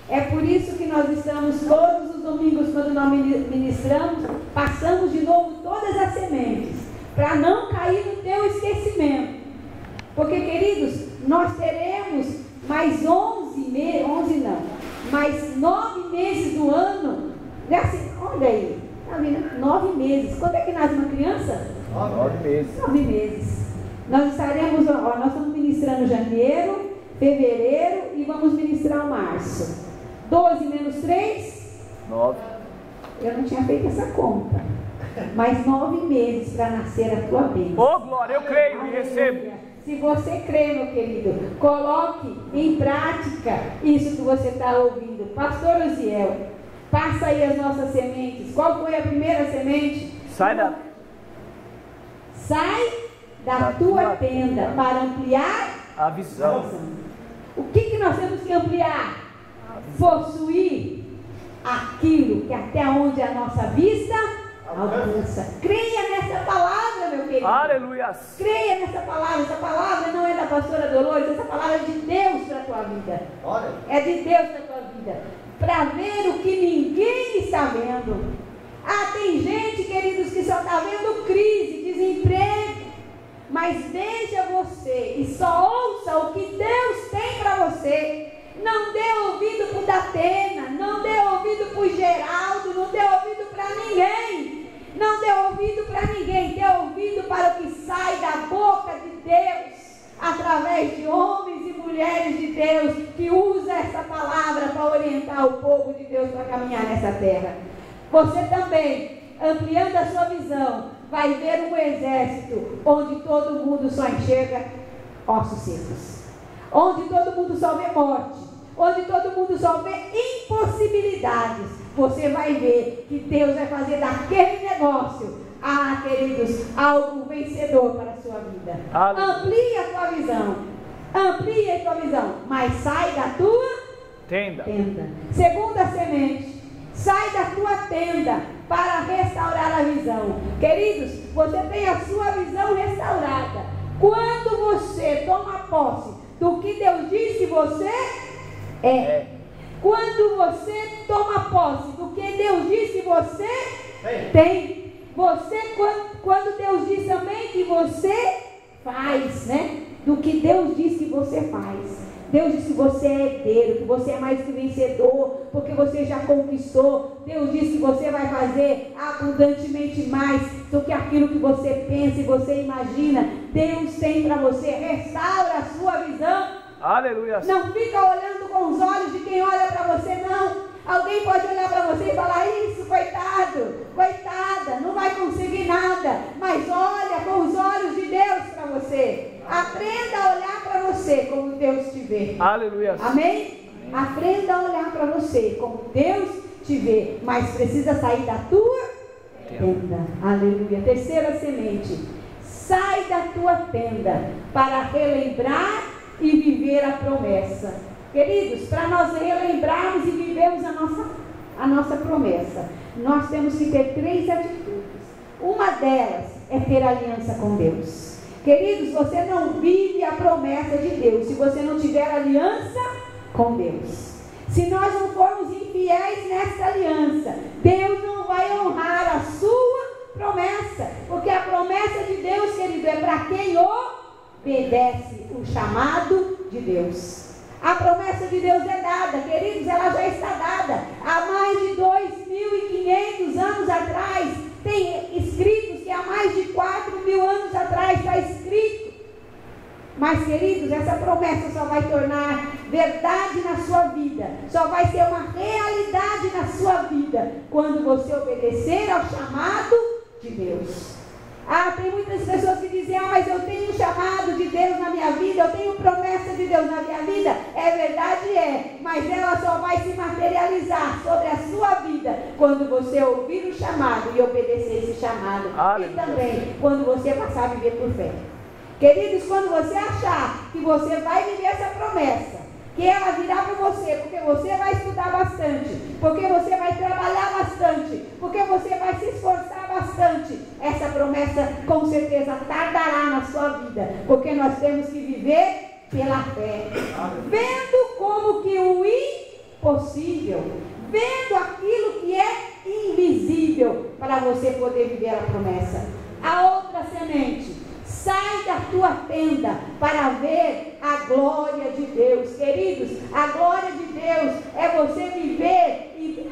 É por isso que nós estamos todos os domingos, quando nós ministramos, passamos de novo todas as sementes, para não cair no teu esquecimento. Porque, queridos, nós teremos mais 9 meses do ano. Olha aí, tá vendo? 9 meses. Quando é que nasce uma criança? 9 meses. 9 meses. Nós estaremos, nós estamos ministrando janeiro, fevereiro e vamos ministrar março. 12 menos 3? 9. Eu não tinha feito essa conta. Mais 9 meses para nascer a tua bênção. Oh, glória, eu creio e recebo. Se você crê, meu querido, coloque em prática isso que você está ouvindo. Pastor Uziel, passa aí as nossas sementes. Qual foi a primeira semente? Sai da tua tenda para ampliar a visão. O que nós temos que ampliar? Possuir aquilo que até onde a nossa vista alcança. Creia nessa palavra, meu querido. Aleluia. Creia nessa palavra. Essa palavra não é da pastora Dolores, essa palavra é de Deus para a tua vida. É de Deus para a tua vida. Para ver o que ninguém está vendo. Tem gente, queridos, que só está vendo crise, desemprego. Mas veja você e só ouça o que Deus tem para você. Não dê ouvido para o Datena, não dê ouvido para o Geraldo, não dê ouvido para ninguém. Não dê ouvido para ninguém, dê ouvido para o que sai da boca de Deus, através de homens e mulheres de Deus, que usa essa palavra para orientar o povo de Deus para caminhar nessa terra. Você também, ampliando a sua visão, vai ver um exército onde todo mundo só enxerga ossos secos, onde todo mundo só vê morte, onde todo mundo só vê impossibilidades. Você vai ver que Deus vai fazer daquele negócio, queridos, algo vencedor para a sua vida. Amplie a tua visão, amplie a tua visão, mas sai da tua tenda. Segunda semente, sai da tua tenda para restaurar a visão. Queridos, você tem a sua visão restaurada quando você toma posse do que Deus diz que você é. Quando você toma posse do que Deus diz que você tem. Quando Deus diz também que você faz, né? Do que Deus diz que você faz. Deus diz que você é herdeiro, que você é mais que vencedor, porque você já conquistou. Deus diz que você vai fazer abundantemente mais do que aquilo que você pensa e você imagina. Deus tem para você. Restaura a sua visão. Aleluia. Não fica olhando com os olhos de quem olha para você, não. Alguém pode olhar para você e falar: isso, coitado, coitada, não vai conseguir nada. Mas olha com os olhos de Deus para você. Aprenda a olhar para você como Deus te vê. Aleluia. Amém? Aprenda a olhar para você como Deus te vê. Mas precisa sair da tua tenda. Aleluia. Terceira semente. Sai da tua tenda para relembrar e viver a promessa. Queridos, para nós relembrarmos e vivermos a nossa promessa, nós temos que ter 3 atitudes. Uma delas é ter aliança com Deus. Queridos, você não vive a promessa de Deus se você não tiver aliança com Deus. Se nós não formos infiéis nessa aliança, Deus não vai honrar a sua promessa. Porque a promessa de Deus, querido, é para quem obedece o chamado de Deus. A promessa de Deus é dada, queridos, ela já está dada. Há mais de 2.500 anos atrás, tem escritos que há mais de 4.000 anos atrás está escrito. Mas, queridos, essa promessa só vai tornar verdade na sua vida, só vai ser uma realidade na sua vida, quando você obedecer ao chamado de Deus. Tem muitas pessoas que dizem: mas eu tenho um chamado de Deus na minha vida, eu tenho promessa de Deus na minha vida. É verdade, mas ela só vai se materializar sobre a sua vida quando você ouvir o chamado e obedecer esse chamado. E também quando você passar a viver por fé. Queridos, quando você achar que você vai viver essa promessa, que ela virá para você, porque você vai estudar bastante, porque você vai trabalhar bastante, porque você vai se esforçar bastante, essa promessa com certeza tardará na sua vida, porque nós temos que viver pela fé, vendo como que o impossível, vendo aquilo que é invisível, para você poder viver a promessa. A outra semente: sai da tua tenda para ver a glória de Deus. Queridos, a glória de Deus é você viver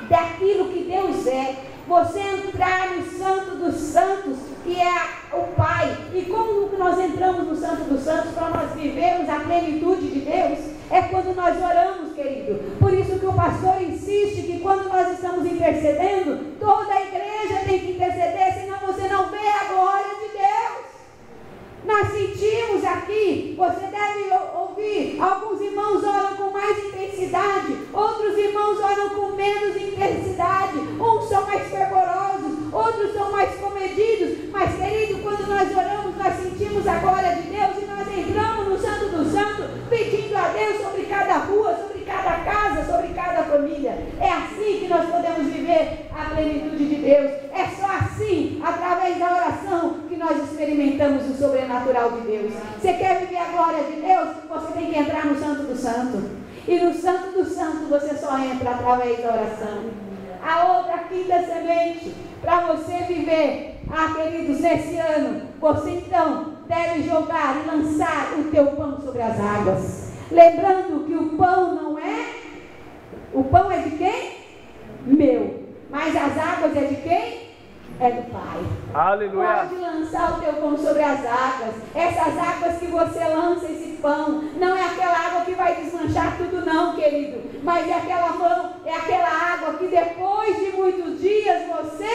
daquilo que Deus é. Você entrar no Santo dos Santos, que é o Pai. E como que nós entramos no Santo dos Santos para nós vivermos a plenitude de Deus? É quando nós oramos, querido. Por isso que o pastor insiste que quando nós estamos intercedendo, toda a igreja tem que interceder, senão você não vê a glória de Deus. Nós sentimos aqui, você deve ouvir, alguns irmãos oram com mais intensidade, outros irmãos oram com menos intensidade, uns são mais fervorosos, outros são mais comedidos, mas querido, quando nós oramos, nós sentimos a glória de Deus e nós entramos no Santo do Santo, pedindo a Deus sobre cada rua, sobre cada casa, sobre cada família. É assim que nós podemos viver a plenitude de Deus. É só assim, através da oração, que nós experimentamos o sobrenatural de Deus. Você quer viver a glória de Deus? Você tem que entrar no Santo do Santo. E no Santo do Santo você só entra através da oração. A outra quinta semente, para você viver, queridos, nesse ano, você então deve jogar e lançar o teu pão sobre as águas. Lembrando que o pão não é... O pão é de quem? Meu. Mas as águas é de quem? É do Pai. Aleluia. Pode lançar o teu pão sobre as águas. Essas águas que você lança esse pão, não é aquela água que vai desmanchar tudo não, querido. Mas é aquela água que depois de muitos dias você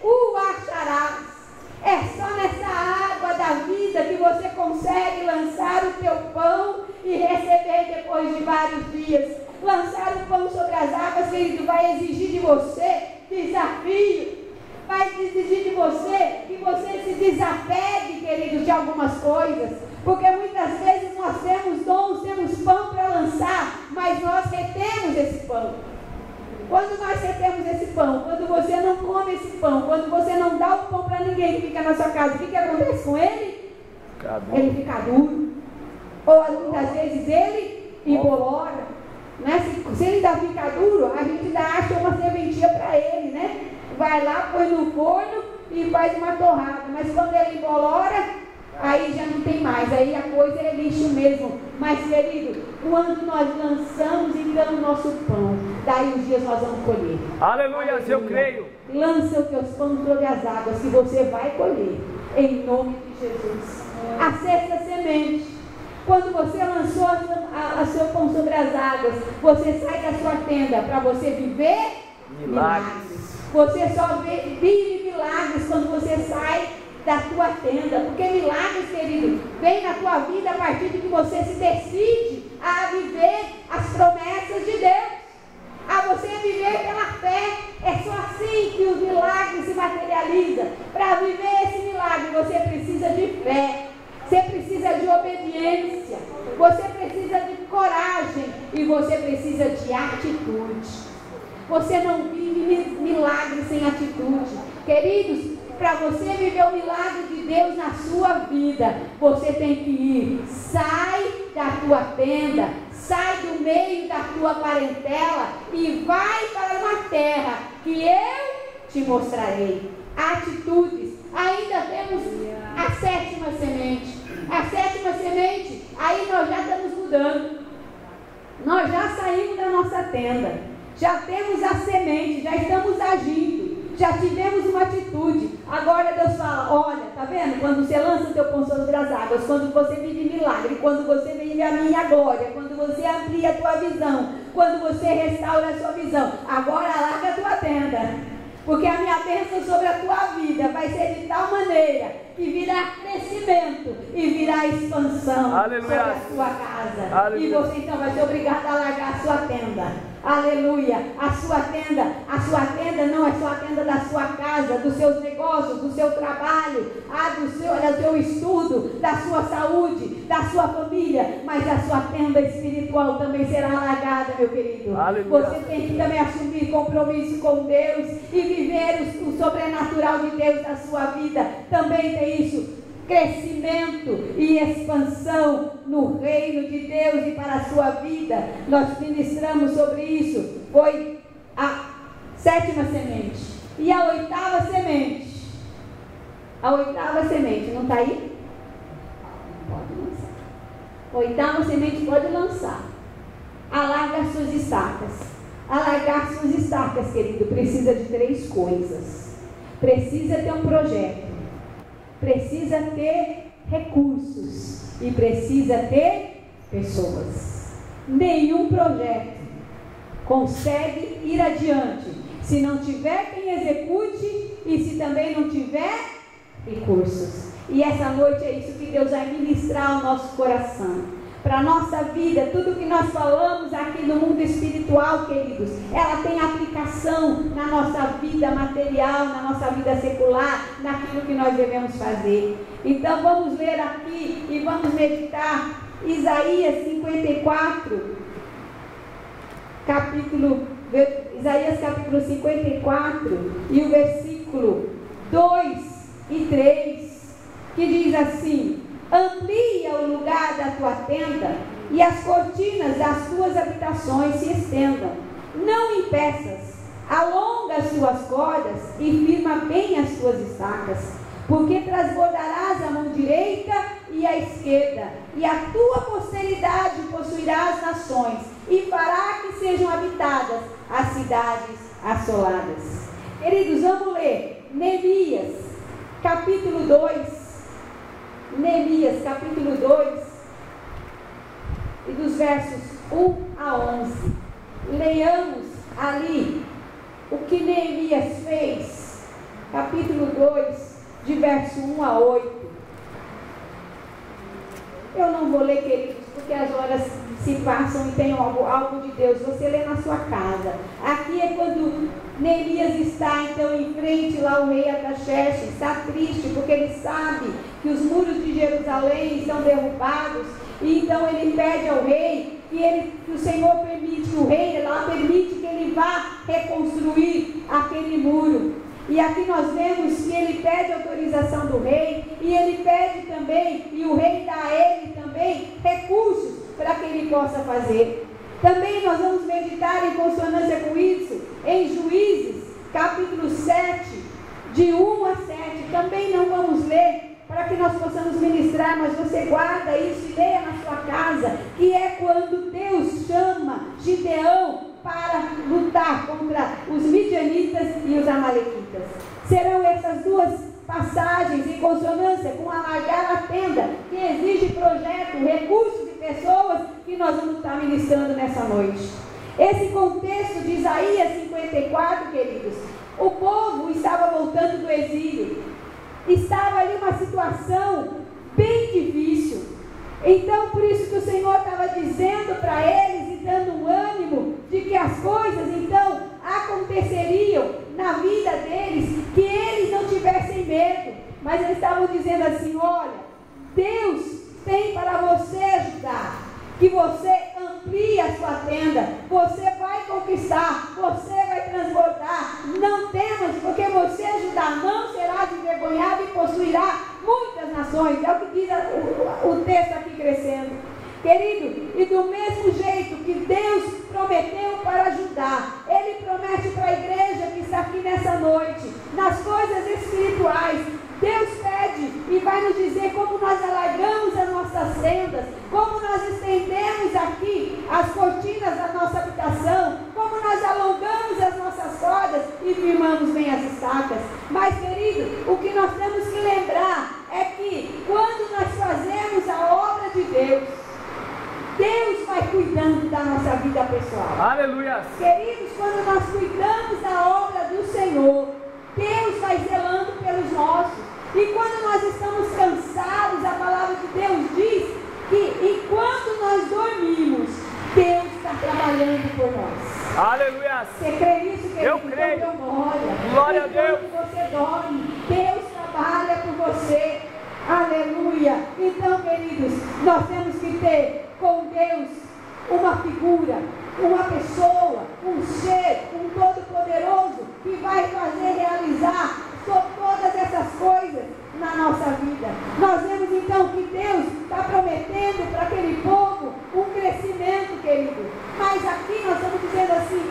o acharás. É só nessa água da vida que você consegue lançar o teu pão e receber depois de vários dias. Lançar o pão sobre as águas, querido, vai exigir de você desafio. Vai exigir de você que você se desapegue, queridos, de algumas coisas. Porque muitas vezes nós temos dons, temos pão para lançar, mas nós retemos esse pão. Quando nós retemos esse pão, quando você não come esse pão, quando você não dá o pão para ninguém que fica na sua casa, o que acontece com ele? Ele fica duro. Ou muitas vezes ele embolora. Né? Se ele ainda fica duro, a gente ainda acha uma serventia para ele, né? Vai lá, põe no forno e faz uma torrada. Mas quando ele embolora, aí já não tem mais. Aí a coisa é lixo mesmo. Mas, querido, quando nós lançamos então o nosso pão, daí os dias nós vamos colher. Aleluia, eu creio. Lança os teus pães sobre as águas, que você vai colher. Em nome de Jesus. A sexta semente. Quando você lançou o seu pão sobre as águas, você sai da sua tenda para você viver milagres. Você só vive milagres quando você sai da tua tenda. Porque milagres, querido, vem na tua vida a partir de que você se decide a viver as promessas de Deus. A você viver pela fé. É só assim que os milagres se materializam. Para viver esse milagre, você precisa de fé. Você precisa de obediência, você precisa de coragem e você precisa de atitude. Você não vive milagre sem atitude. Queridos, para você viver o milagre de Deus na sua vida, você tem que ir. Sai da tua tenda, sai do meio da tua parentela e vai para uma terra que eu te mostrarei. Atitudes. Ainda temos a sétima semente. A sétima semente, aí nós já estamos mudando. Nós já saímos da nossa tenda. Já temos a semente, já estamos agindo. Já tivemos uma atitude. Agora Deus fala, olha, tá vendo? Quando você lança o teu pão sobre as águas, quando você vive milagre, quando você vive a minha glória, quando você amplia a tua visão, quando você restaura a sua visão, agora larga a tua tenda. Porque a minha bênção sobre a tua vida vai ser de tal maneira que virá crescimento e virá expansão. Aleluia. Sobre a sua casa. Aleluia. E você então vai ser obrigado a largar a sua tenda. Aleluia. A sua tenda não é só a tenda da sua casa, dos seus negócios, do seu trabalho, do seu estudo, da sua saúde, da sua família, mas a sua tenda espiritual também será largada, meu querido. Aleluia. Você tem que também assumir compromisso com Deus e viver o sobrenatural de Deus na sua vida. Também tem isso. Crescimento e expansão no reino de Deus e para a sua vida. Nós ministramos sobre foi a 7ª semente. E a 8ª semente? A 8ª semente, não está aí? Pode lançar. 8ª semente pode lançar. Alargar suas estacas. Alargar suas estacas, querido, precisa de 3 coisas. Precisa ter um projeto. Precisa ter recursos. E precisa ter pessoas. Nenhum projeto consegue ir adiante se não tiver quem execute e se também não tiver recursos. E essa noite é isso que Deus vai ministrar ao nosso coração. Para a nossa vida, tudo que nós falamos aqui no mundo espiritual, queridos, ela tem aplicação na nossa vida material, na nossa vida secular, naquilo que nós devemos fazer. Então vamos ler aqui e vamos meditar Isaías 54, Isaías capítulo 54 e o versículo 2 e 3, que diz assim: amplia o lugar da tua tenda e as cortinas das tuas habitações se estendam. Não impeças, alonga as tuas cordas e firma bem as tuas estacas, porque transbordarás a mão direita e a esquerda, e a tua posteridade possuirá as nações, e fará que sejam habitadas as cidades assoladas. Queridos, vamos ler Neemias, capítulo 2. Neemias, capítulo 2, e dos versos 1 a 11. Leiamos ali o que Neemias fez, capítulo 2, de verso 1 a 8. Eu não vou ler, queridos, porque as horas se passam e tem algo de Deus. Você lê na sua casa. Aqui é quando Neemias está então em frente lá ao rei Artaxerxes, está triste porque ele sabe que os muros de Jerusalém estão derrubados, e então ele pede ao rei que o Senhor permite, que o rei lá permite que ele vá reconstruir aquele muro. E aqui nós vemos que ele pede autorização do rei, e ele pede também, e o rei dá a ele também recursos para que ele possa fazer. Também nós vamos meditar em consonância com isso, em Juízes, capítulo 7, de 1 a 7. Também não vamos ler, para que nós possamos ministrar, mas você guarda isso e leia na sua casa, que é quando Deus chama Gideão para lutar contra os midianitas e os amalequitas. Serão essas duas passagens em consonância com alargar a tenda, que exige projeto, recursos e pessoas, que nós vamos estar ministrando nessa noite. Esse contexto de Isaías 54, queridos, o povo estava voltando do exílio, estava ali uma situação bem difícil. Então, por isso que o Senhor estava dizendo para eles e dando um ânimo de que as coisas então aconteceriam na vida deles, que eles não tivessem medo, mas eles estavam dizendo assim: olha, Deus tem para você ajudar, que você amplie a sua tenda, você vai conquistar, você vai transbordar, não temas, porque você ajudar, não será envergonhado e possuirá muitas nações. É o que diz o texto aqui crescendo. Querido, e do mesmo jeito que Deus prometeu para ajudar, Ele promete para a igreja que está aqui nessa noite, nas coisas espirituais. Deus pede e vai nos dizer como nós alargamos as nossas tendas, como nós estendemos aqui as cortinas da nossa habitação, como nós alongamos as nossas cordas e firmamos bem as estacas. Mas, querido, o que nós temos que lembrar é que quando nós fazemos a obra de Deus, Deus vai cuidando da nossa vida pessoal. Aleluia! Queridos, quando nós cuidamos da obra do Senhor, Deus vai zelando pelos nossos. E quando nós estamos cansados, a palavra de Deus diz que enquanto nós dormimos, Deus está trabalhando por nós. Aleluia! Você crê nisso, querido? Eu creio. Então, Glória a Deus. Enquanto você dorme, Deus trabalha por você. Aleluia! Então, queridos, nós temos que ter com Deus uma figura, uma pessoa, um ser, um todo-poderoso que vai fazer realizar todas essas coisas na nossa vida. Nós vemos então que Deus está prometendo para aquele povo um crescimento, querido. Mas aqui nós estamos dizendo assim: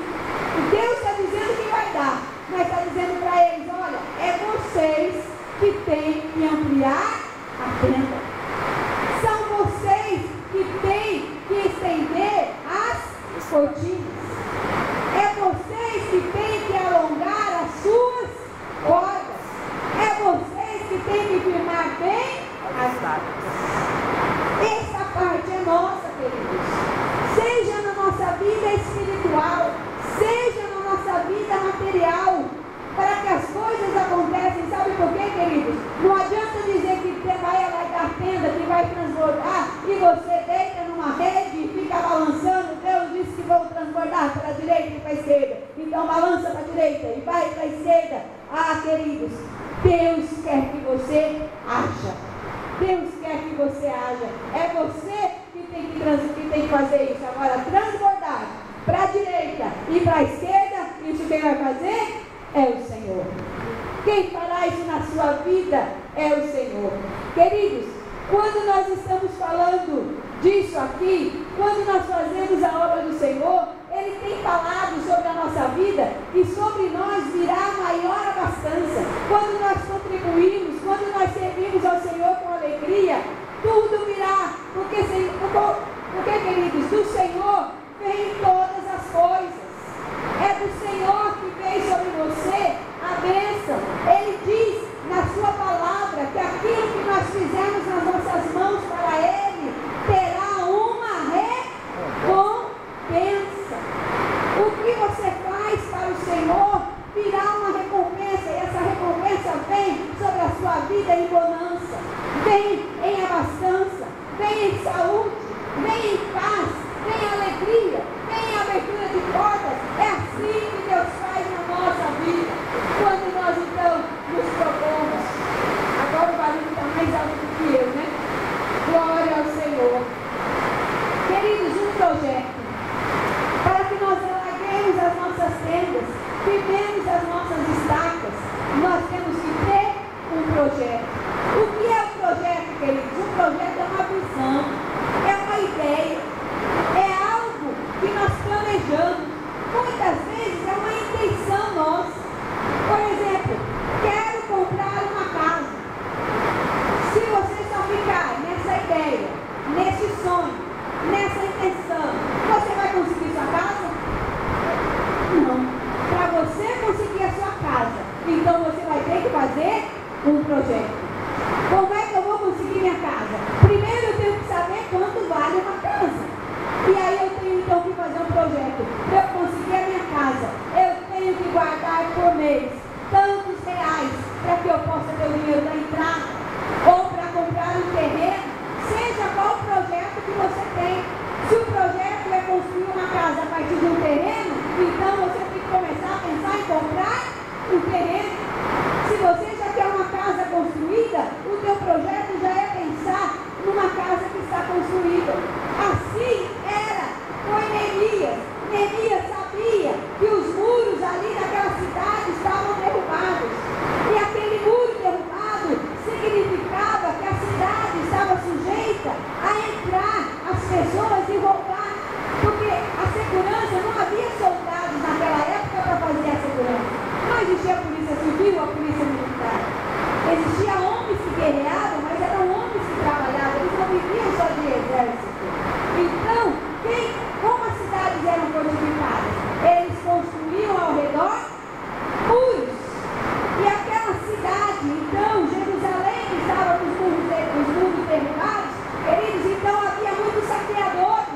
cortinas. É vocês que têm que alongar as suas cordas. É vocês que têm que firmar bem as estacas. Essa parte é nossa, queridos. Seja na nossa vida espiritual, seja na nossa vida material, para que as coisas acontecem. Sabe por quê, queridos? Não adianta dizer que vai alargar tenda, que vai transbordar, e você deita numa rede e fica balançando. Deus disse que vou transbordar para a direita e para a esquerda. Então balança para a direita e vai para a esquerda. Ah, queridos, Deus quer que você haja. Deus quer que você haja. É você que tem que fazer isso. Agora, transbordar para a direita e para a esquerda, isso quem vai fazer? É o Senhor. Quem fará isso na sua vida é o Senhor. Queridos, quando nós estamos falando disso aqui, quando nós fazemos a obra do Senhor, Ele tem falado sobre a nossa vida e sobre nós virá maior abastança. Quando nós contribuímos, quando nós servimos ao Senhor com alegria, tudo virá. Porque, queridos, do Senhor vem todas as coisas. É do Senhor que vem sobre você a bênção. Ele diz na sua palavra que aquilo que nós fizemos nas nossas mãos para Ele terá uma recompensa. O que você faz para o Senhor virá uma recompensa. E essa recompensa vem sobre a sua vida em bonança, vem em abastança, vem em saúde, vem em paz, vem em alegria, vem em abertura de portas. É assim que Deus faz na nossa vida. Quando nós então nos propomos. Agora o barulho está mais alto do que eu, né? Glória ao Senhor. Queridos, um projeto para que nós alarguemos as nossas tendas, firmemos as nossas estacas, nós temos que ter um projeto. O que é o projeto, queridos? Um projeto é uma visão, é uma ideia, é algo que nós planejamos. Muitas vezes é uma intenção nossa. Por exemplo, quero comprar uma casa. Se você só ficar nessa ideia, nesse sonho, nessa intenção, você vai conseguir sua casa? Não. Para você conseguir a sua casa, então você vai ter que fazer um projeto. Como é que eu vou conseguir minha casa? Primeiro eu tenho que saber quanto vale uma casa. E aí eu tenho então que fazer um projeto. Para eu conseguir a minha casa, eu tenho que guardar por mês tantos reais para que eu possa ter o dinheiro da entrada ou para comprar um terreno, seja qual o projeto que você tem. Se o projeto é construir uma casa a partir de um terreno, então você tem que começar a pensar em comprar um terreno. Se você já quer uma casa construída, o teu projeto já é pensar numa casa que está construída. Assim era com Neemias. Neemias sabia que os muros ali naquela cidade estavam derrubados. E aquele muro derrubado significava que a cidade estava sujeita a entrar as pessoas e roubar. Porque a segurança, não havia soldados naquela época para fazer a segurança. Não existia a polícia civil ou a polícia militar. Existia homens que guerreavam, mas eram homens que trabalhavam. Eles não viviam só de exército. Então, como as cidades eram fortificadas? Eles construíam ao redor muros. E aquela cidade, então, Jerusalém, que estava com os muros derrubados, queridos, então havia muitos saqueadores.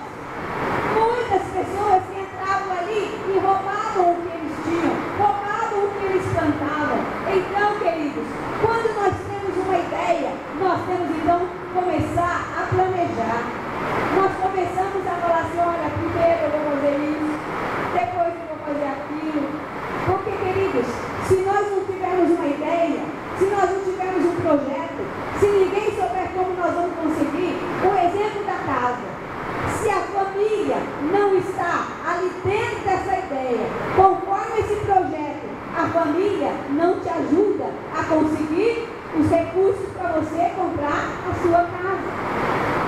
Muitas pessoas que entravam ali e roubavam o que eles tinham, roubavam o que eles plantavam. Então, queridos, quando nós temos uma ideia, nós temos então que começar a planejar. Nós começamos a falar assim, olha, primeiro eu vou fazer isso, depois eu vou fazer aquilo. Porque, queridos, se nós não tivermos uma ideia, se nós não tivermos um projeto, se ninguém souber como nós vamos conseguir, o exemplo da casa, se a família não está ali dentro dessa ideia, conforme esse projeto, a família não te ajuda a conseguir os recursos para você comprar a sua casa.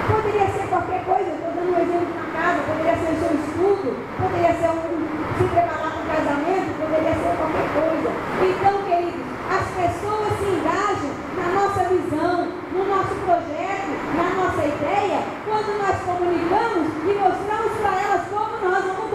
Poderia ser qualquer coisa, estou dando um exemplo na casa, poderia ser o seu estudo, poderia ser se preparar para um casamento, poderia ser qualquer coisa. Então, queridos, as pessoas se engajam na nossa visão, no nosso projeto, na nossa ideia, quando nós comunicamos e mostramos para elas como nós vamos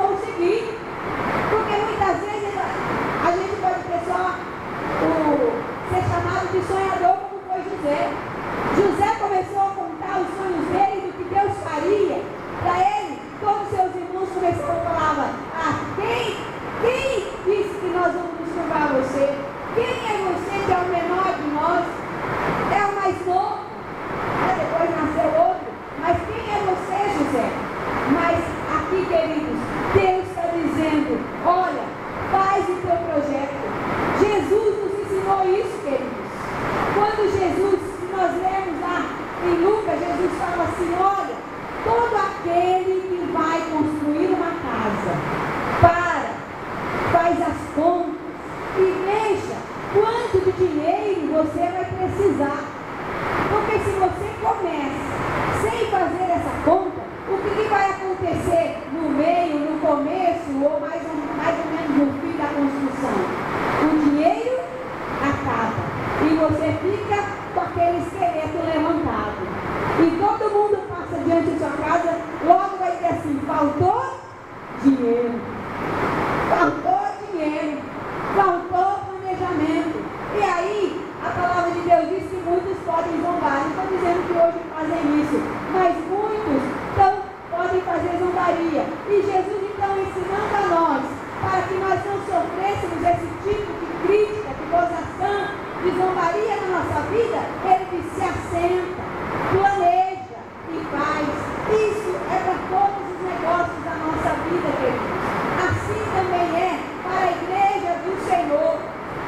de zombaria na nossa vida, ele diz: se assenta, planeja e faz. Isso é para todos os negócios da nossa vida, queridos. Assim também é para a igreja do Senhor.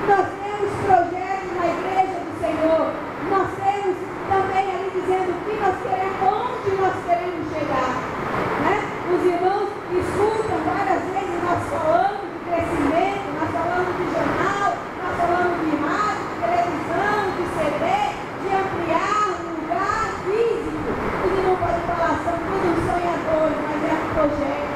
Nós temos projetos na igreja do Senhor. Nós temos também ali dizendo o que nós queremos, onde nós queremos chegar. Né? Os irmãos escutam várias vezes nós falando de crescimento, nós falamos de jornal, nós falamos de rádio, de televisão, de CD, de ampliar o lugar físico. Os irmãos podem falar, são todos sonhadores, mas é um projeto.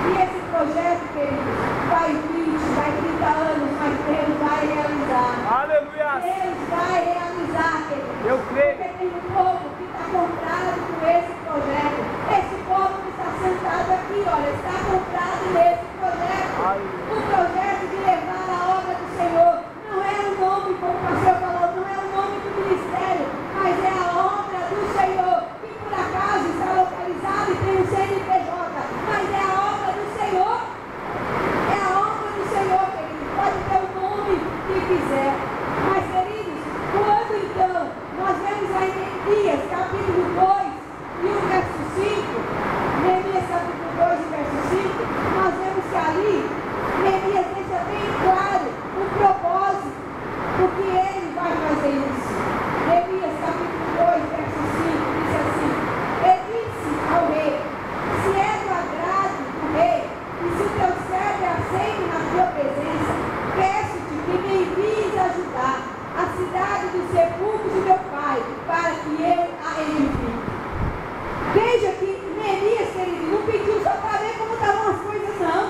E esse projeto, queridos, vai 20, vai 30 anos, mas Deus vai realizar. Aleluia! Deus vai realizar, queridos. Eu creio. Porque tem um povo que está comprado com esse projeto. Esse povo que está sentado aqui, olha, está comprado nesse projeto. O projeto de levar a obra do Senhor. Não é o nome, como o pastor falou, não é o nome do ministério, mas é a obra do Senhor, que por acaso está localizado e tem um CNPJ, mas é a obra do Senhor. É a obra do Senhor, querido. Pode ter o nome que quiser. Mas, queridos, quando então nós vemos lá em Neemias, capítulo 2 e o verso 5, Neemias capítulo 2 e verso 5, nós vemos que ali Neemias deixa bem claro o propósito, porque ele vai fazer isso. Neemias capítulo 2, verso 5, diz assim: ele disse ao rei: se é do agrado do rei, e se o teu servo é aceito na tua presença, peço-te que me envies ajudar a cidade dos sepulcros de meu pai, para que eu a edifique. Veja que Neemias, querido, não pediu só para ver como estavam as coisas, não.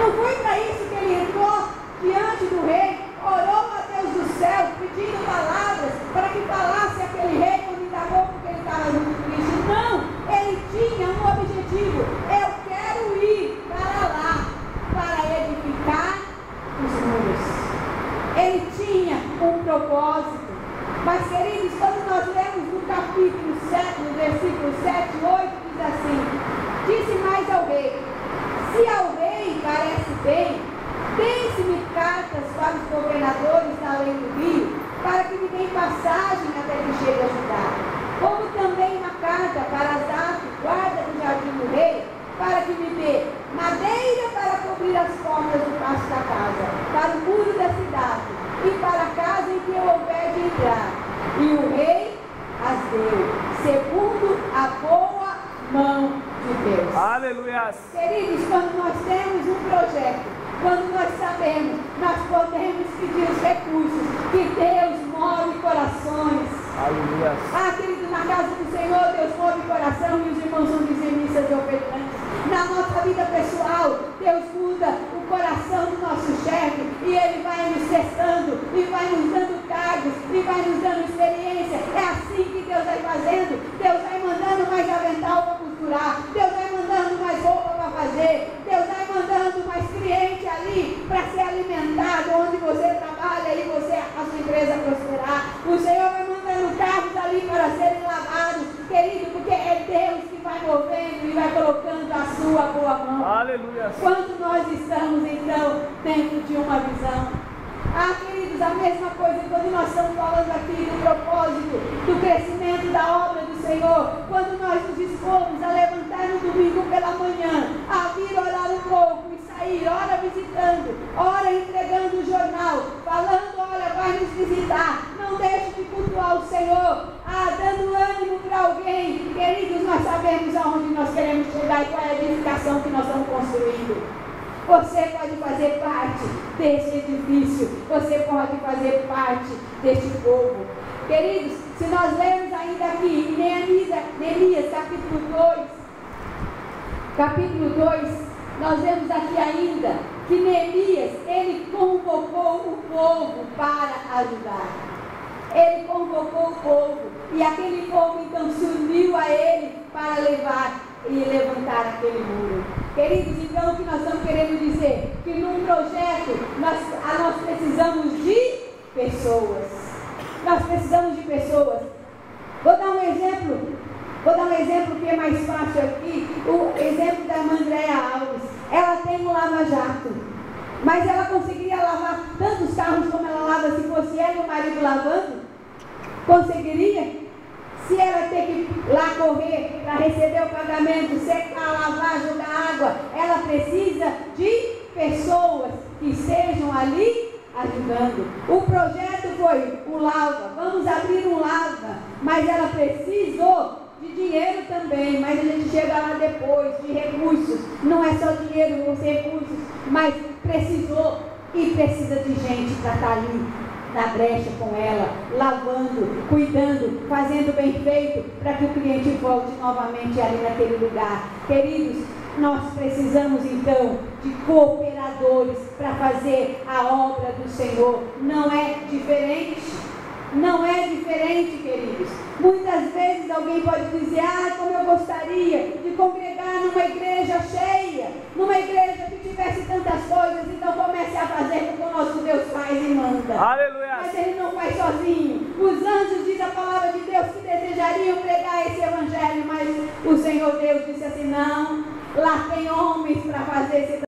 Não foi para isso que ele entrou diante do rei, orou a Deus do céu, pedindo palavras para que falasse aquele rei quando indagou porque ele estava muito triste. Não, ele tinha um objetivo: eu quero ir para lá, para edificar os muros. Ele tinha um propósito. Mas, queridos, quando nós lemos no capítulo 7, no versículo 7 e 8, diz assim: disse mais ao rei: se ao rei parece bem, dê-se-me cartas para os governadores da além do rio, para que me deem passagem até que chegue a Judá. Como também uma carta para Asaf, guarda do jardim do rei, para que me dê madeira para cobrir as portas do pátio da casa, para o muro da cidade e para a casa em que eu houver de entrar. E o rei as deu, segundo a boa mão de Deus. Aleluia! Queridos, quando nós temos um projeto, quando nós sabemos, nós podemos pedir os recursos, que Deus move corações. Aleluia! Querido, na casa do Senhor, Deus move coração e os irmãos são dizimistas e ofertantes. Na nossa vida pessoal, Deus muda o coração do nosso chefe e Ele vai nos testando e vai nos dando cargos e vai nos dando experiência. É assim que Deus vai fazendo. Deus vai mandando mais avental para costurar, Deus vai mandando mais roupa para fazer, Deus vai mandando mais cliente ali para ser alimentado onde você trabalha e você, a sua empresa prosperar. O Senhor vai mandando carros ali para serem lavados, querido, porque é Deus que vai movendo e vai colocando a sua boa mão. Aleluia! Quando nós estamos então dentro de uma visão, queridos, a mesma coisa quando nós estamos falando aqui do propósito, do crescimento da obra do Senhor, quando nós nos dispomos a levantar no domingo pela manhã, a vir orar um pouco e sair, ora visitando, ora entregando o jornal, falando, olha, vai nos visitar, não deixe de cultuar o Senhor, dando ânimo para alguém. Queridos, nós sabemos aonde nós queremos chegar e qual é a edificação que nós estamos construindo. Você pode fazer parte desse edifício, você pode fazer parte deste povo. Queridos, se nós lermos ainda aqui em Neemias capítulo 2, nós vemos aqui ainda que Neemias, ele convocou o povo para ajudar. Ele convocou o povo e aquele povo então se uniu a ele para levar e levantar aquele muro. Queridos, então o que nós estamos querendo dizer? Que num projeto nós precisamos de pessoas. Nós precisamos de pessoas. Vou dar um exemplo que é mais fácil aqui. O exemplo da irmã Andréa Alves. Ela tem um lava-jato. Mas ela conseguiria lavar tantos carros como ela lava se fosse ela e o marido lavando? Conseguiria? Se ela ter que ir lá correr para receber o pagamento, secar, lavar, jogar água, ela precisa de pessoas que estejam ali ajudando. O projeto foi o Lava, vamos abrir um Lava, mas ela precisou de dinheiro também, mas a gente chega lá depois, de recursos. Não é só dinheiro, os recursos, mas precisou e precisa de gente para estar ali na brecha com ela, lavando, cuidando, fazendo bem feito, para que o cliente volte novamente ali naquele lugar. Queridos, nós precisamos então de cooperadores para fazer a obra do Senhor. Não é diferente. Não é diferente, queridos. Muitas vezes alguém pode dizer: como eu gostaria de congregar numa igreja cheia, numa igreja que tivesse tantas coisas. Então comece a fazer como o nosso Deus faz e manda. Aleluia. Mas Ele não faz sozinho. Os anjos, diz a palavra de Deus, que desejariam pregar esse evangelho, mas o Senhor Deus disse assim: não, lá tem homens para fazer esse